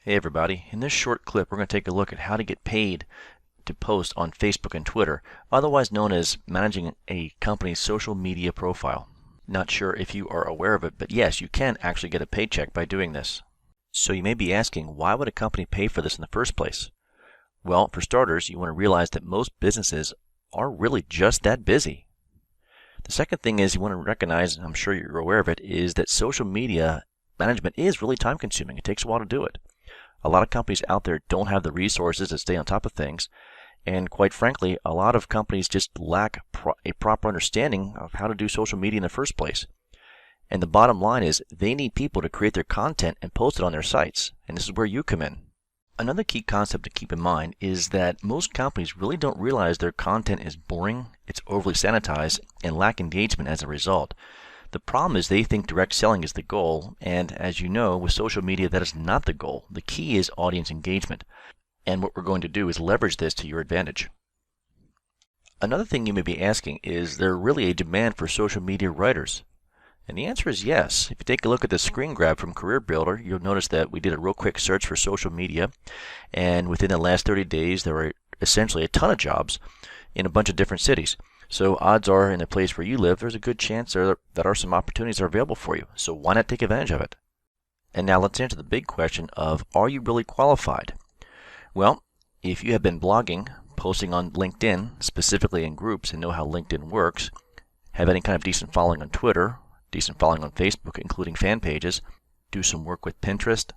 Hey everybody, in this short clip we're going to take a look at how to get paid to post on Facebook and Twitter, otherwise known as managing a company's social media profile. Not sure if you are aware of it, but yes, you can actually get a paycheck by doing this. So you may be asking, why would a company pay for this in the first place? Well, for starters, you want to realize that most businesses are really just that busy. The second thing is you want to recognize, and I'm sure you're aware of it, is that social media management is really time consuming. It takes a while to do it. A lot of companies out there don't have the resources to stay on top of things, and quite frankly, a lot of companies just lack a proper understanding of how to do social media in the first place. And the bottom line is they need people to create their content and post it on their sites, and this is where you come in. Another key concept to keep in mind is that most companies really don't realize their content is boring, it's overly sanitized, and lack engagement as a result. The problem is they think direct selling is the goal, and as you know, with social media, that is not the goal. The key is audience engagement, and what we're going to do is leverage this to your advantage. Another thing you may be asking is there really a demand for social media writers? And the answer is yes. If you take a look at the screen grab from Career Builder, you'll notice that we did a real quick search for social media, and within the last 30 days, there were essentially a ton of jobs in a bunch of different cities. So odds are in the place where you live, there's a good chance that are some opportunities that are available for you. So why not take advantage of it? And now let's answer the big question of, are you really qualified? Well, if you have been blogging, posting on LinkedIn, specifically in groups, and know how LinkedIn works, have any kind of decent following on Twitter, decent following on Facebook, including fan pages, do some work with Pinterest,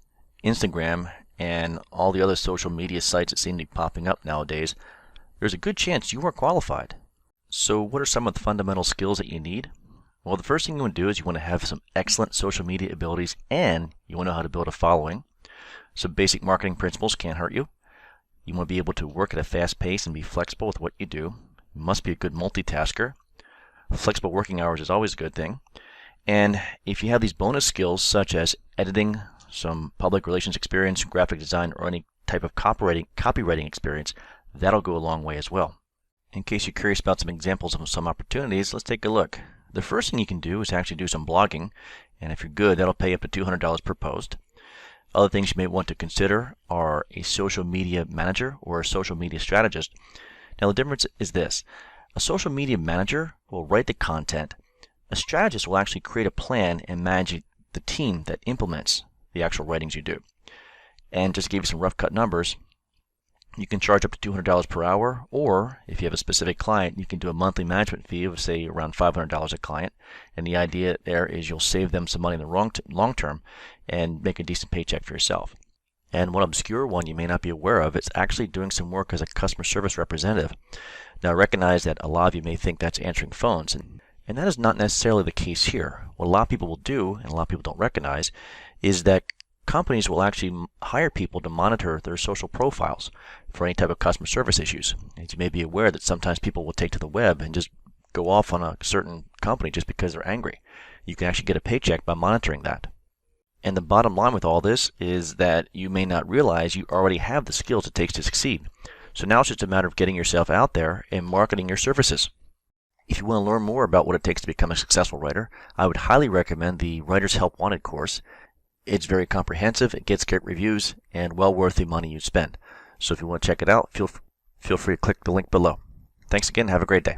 Instagram, and all the other social media sites that seem to be popping up nowadays, there's a good chance you are qualified. So what are some of the fundamental skills that you need? Well, the first thing you want to do is you want to have some excellent social media abilities, and you want to know how to build a following. Some basic marketing principles can't hurt you. You want to be able to work at a fast pace and be flexible with what you do. You must be a good multitasker. Flexible working hours is always a good thing. And if you have these bonus skills such as editing, some public relations experience, graphic design, or any type of copywriting experience, that'll go a long way as well. In case you're curious about some examples of some opportunities, let's take a look. The first thing you can do is actually do some blogging, and if you're good, that'll pay up to $200 per post. Other things you may want to consider are a social media manager or a social media strategist. Now the difference is this. A social media manager will write the content. A strategist will actually create a plan and manage the team that implements the actual writings you do. And just to give you some rough cut numbers, you can charge up to $200 per hour, or if you have a specific client, you can do a monthly management fee of, say, around $500 a client. And the idea there is you'll save them some money in the long term and make a decent paycheck for yourself. And one obscure one you may not be aware of, it's actually doing some work as a customer service representative. Now, recognize that a lot of you may think that's answering phones, and that is not necessarily the case here. What a lot of people will do, and a lot of people don't recognize, is that companies will actually hire people to monitor their social profiles for any type of customer service issues. As you may be aware that sometimes people will take to the web and just go off on a certain company just because they're angry. You can actually get a paycheck by monitoring that. And the bottom line with all this is that you may not realize you already have the skills it takes to succeed. So now it's just a matter of getting yourself out there and marketing your services. If you want to learn more about what it takes to become a successful writer, I would highly recommend the Writer's Help Wanted course. It's very comprehensive, it gets great reviews, and well worth the money you spend. So if you want to check it out, feel free to click the link below. Thanks again, have a great day.